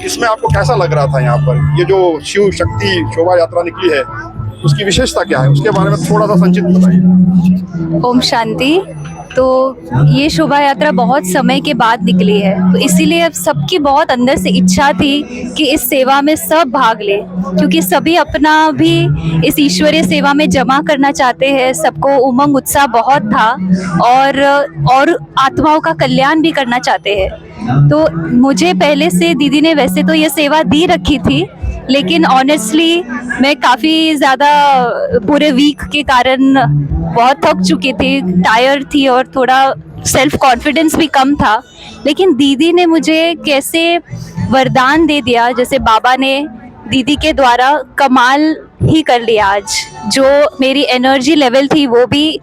इसमें आपको कैसा लग रहा था यहाँ पर? ये जो शिव शक्ति शोभा यात्रा निकली है, उसकी विशेषता क्या है? उसके बारे में थोड़ा सा संक्षिप्त बताइए। ओम शांति। तो ये शोभा यात्रा बहुत समय के बाद निकली है, तो इसीलिए अब सबकी बहुत अंदर से इच्छा थी कि इस सेवा में सब भाग ले, क्योंकि सभी अपना भी इस ईश्वरीय सेवा में जमा करना चाहते हैं। सबको उमंग उत्साह बहुत था और आत्माओं का कल्याण भी करना चाहते हैं। तो मुझे पहले से दीदी ने वैसे तो ये सेवा दी रखी थी, लेकिन ऑनेस्टली मैं काफ़ी ज़्यादा पूरे वीक के कारण बहुत थक चुकी थी, टायर्ड थी और थोड़ा सेल्फ कॉन्फिडेंस भी कम था। लेकिन दीदी ने मुझे कैसे वरदान दे दिया, जैसे बाबा ने दीदी के द्वारा कमाल ही कर लिया। आज जो मेरी एनर्जी लेवल थी वो भी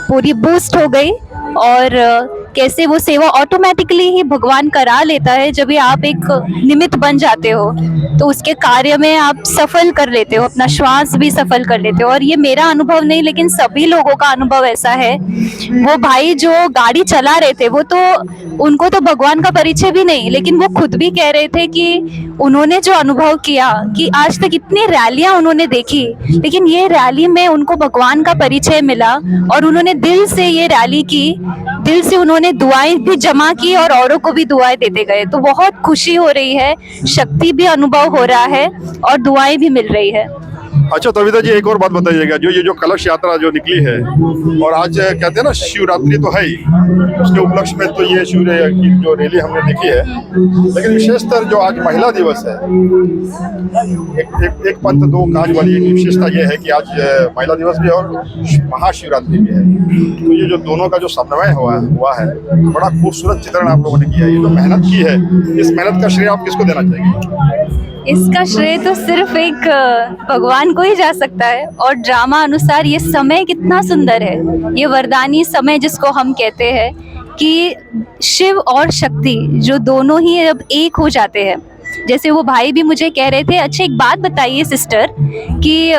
पूरी बूस्ट हो गई, और कैसे वो सेवा ऑटोमेटिकली ही भगवान करा लेता है जब भी आप एक निमित्त बन जाते हो, तो उसके कार्य में आप सफल कर लेते हो, अपना श्वास भी सफल कर लेते हो। और ये मेरा अनुभव नहीं, लेकिन सभी लोगों का अनुभव ऐसा है। वो भाई जो गाड़ी चला रहे थे, वो तो उनको तो भगवान का परिचय भी नहीं, लेकिन वो खुद भी कह रहे थे कि उन्होंने जो अनुभव किया कि आज तक इतनी रैलियां उन्होंने देखी, लेकिन ये रैली में उनको भगवान का परिचय मिला और उन्होंने दिल से ये रैली की, दिल से उन्होंने दुआएं भी जमा की और औरों को भी दुआएं देते गए। तो बहुत खुशी हो रही है, शक्ति भी अनुभव हो रहा है और दुआएं भी मिल रही है। अच्छा तविता जी, एक और बात बताइएगा, जो कलश यात्रा जो निकली है, और आज कहते हैं ना शिवरात्रि तो है ही, उसके उपलक्ष्य में तो ये शिव की जो रैली हमने देखी है, लेकिन विशेषतर जो आज महिला दिवस है, एक पंथ दो काज वाली एक विशेषता ये है कि आज महिला दिवस भी और महाशिवरात्रि भी है। तो ये जो दोनों का जो समन्वय हुआ है, बड़ा खूबसूरत चित्रण आप लोगों ने किया है। ये जो मेहनत की है, इस मेहनत का श्रेय आप किसको देना चाहेंगे? इसका श्रेय तो सिर्फ एक भगवान को ही जा सकता है। और ड्रामा अनुसार ये समय कितना सुंदर है, ये वरदानी समय जिसको हम कहते हैं कि शिव और शक्ति जो दोनों ही अब एक हो जाते हैं। जैसे वो भाई भी मुझे कह रहे थे, अच्छा एक बात बताइए सिस्टर कि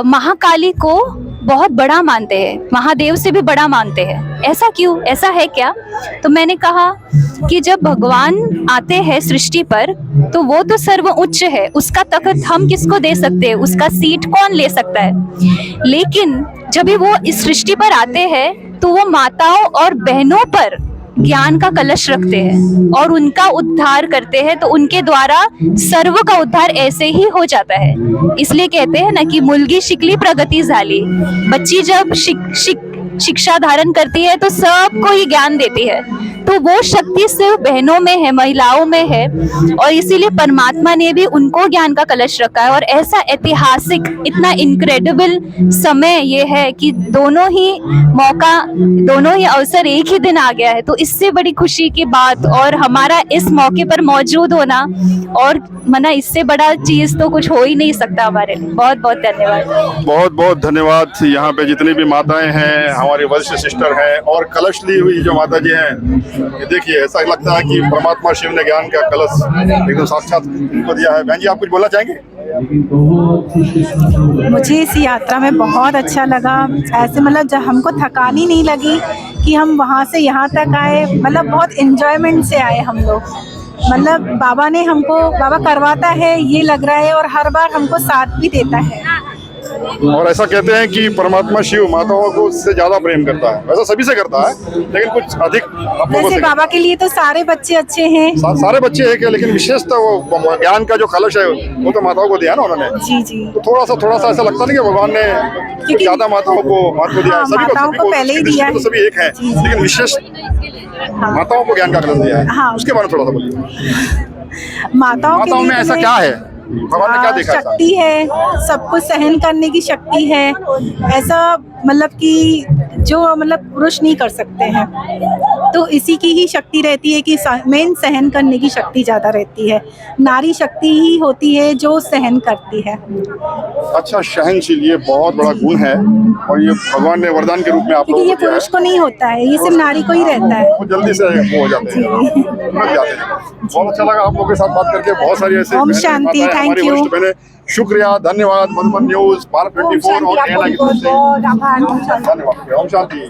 महाकाली को बहुत बड़ा मानते हैं, महादेव से भी बड़ा मानते हैं, ऐसा क्यों, ऐसा है क्या? तो मैंने कहा कि जब भगवान आते हैं सृष्टि पर, तो वो तो सर्व उच्च है, उसका तख्त हम किसको दे सकते हैं, उसका सीट कौन ले सकता है। लेकिन जब भी वो इस सृष्टि पर आते हैं, तो वो माताओं और बहनों पर ज्ञान का कलश रखते हैं और उनका उद्धार करते हैं। तो उनके द्वारा सर्व का उद्धार ऐसे ही हो जाता है। इसलिए कहते हैं ना कि मुलगी शिकली प्रगति झाली। बच्ची जब शिक्षा धारण करती है तो सबको ही ज्ञान देती है। तो वो शक्ति सिर्फ बहनों में है, महिलाओं में है, और इसीलिए परमात्मा ने भी उनको ज्ञान का कलश रखा है। और ऐसा ऐतिहासिक इतना इनक्रेडिबल समय ये है कि दोनों ही अवसर एक ही दिन आ गया है। तो इससे बड़ी खुशी की बात और हमारा इस मौके पर मौजूद होना, और मना इससे बड़ा चीज तो कुछ हो ही नहीं सकता हमारे लिए। बहुत बहुत धन्यवाद। बहुत बहुत धन्यवाद। यहाँ पे जितनी भी माताएं हैं, हमारी वरिष्ठ सिस्टर हैं, और कलश ली हुई जो माता जी हैं, ये देखिए ऐसा लगता है कि परमात्मा शिव ने ज्ञान का कलश एकदम साक्षात इनको दिया है। बहन जी, आप कुछ बोलना चाहेंगे? मुझे इस यात्रा में बहुत अच्छा लगा। ऐसे मतलब जब हमको थकान ही नहीं लगी कि हम वहाँ से यहाँ तक आए, मतलब बहुत एंजॉयमेंट से आए हम लोग। मतलब बाबा करवाता है ये लग रहा है, और हर बार हमको साथ भी देता है। और ऐसा कहते हैं कि परमात्मा शिव माताओं को उससे ज्यादा प्रेम करता है। वैसा सभी से करता है, लेकिन कुछ अधिक आप लोगों से। बाबा के लिए तो सारे बच्चे अच्छे हैं। सारे बच्चे हैं, लेकिन विशेषता वो ज्ञान का जो कलश है वो तो माताओं को दिया ना उन्होंने। जी जी। तो थोड़ा सा ऐसा लगता नहीं कि भगवान ने ज्यादा माताओं को महत्व दिया है। सभी को पहले ही दिया है, सभी एक है, लेकिन विशेष माताओं को ज्ञान का कलश दिया है। हाँ, उसके बारे में थोड़ा सा बोलिए। माताओं में ऐसा क्या है, भगवान ने क्या देखा? शक्ति है, सब कुछ सहन करने की शक्ति है। ऐसा मतलब कि जो मतलब पुरुष नहीं कर सकते हैं, तो इसी की ही शक्ति रहती है कि मेन सहन करने की शक्ति ज़्यादा रहती है। नारी शक्ति ही होती है जो सहन करती है। अच्छा, सहनशील ये बहुत बड़ा गुण है, और ये भगवान ने वरदान के रूप में आप लोगों को दिया है। ये पुरुष को नहीं होता है, ये सिर्फ नारी को ही रहता है। वो जल्दी से वो हो जाते हैं, लग जाते हैं। बहुत अच्छा लगा आप लोगों के साथ बात करके। बहुत सारी ऐसे ओम शांति, थैंक यू। शुक्रिया, धन्यवाद। मधुबन न्यूज, भारत 24 और ANI की तरफ से धन्यवाद। ओम शांति।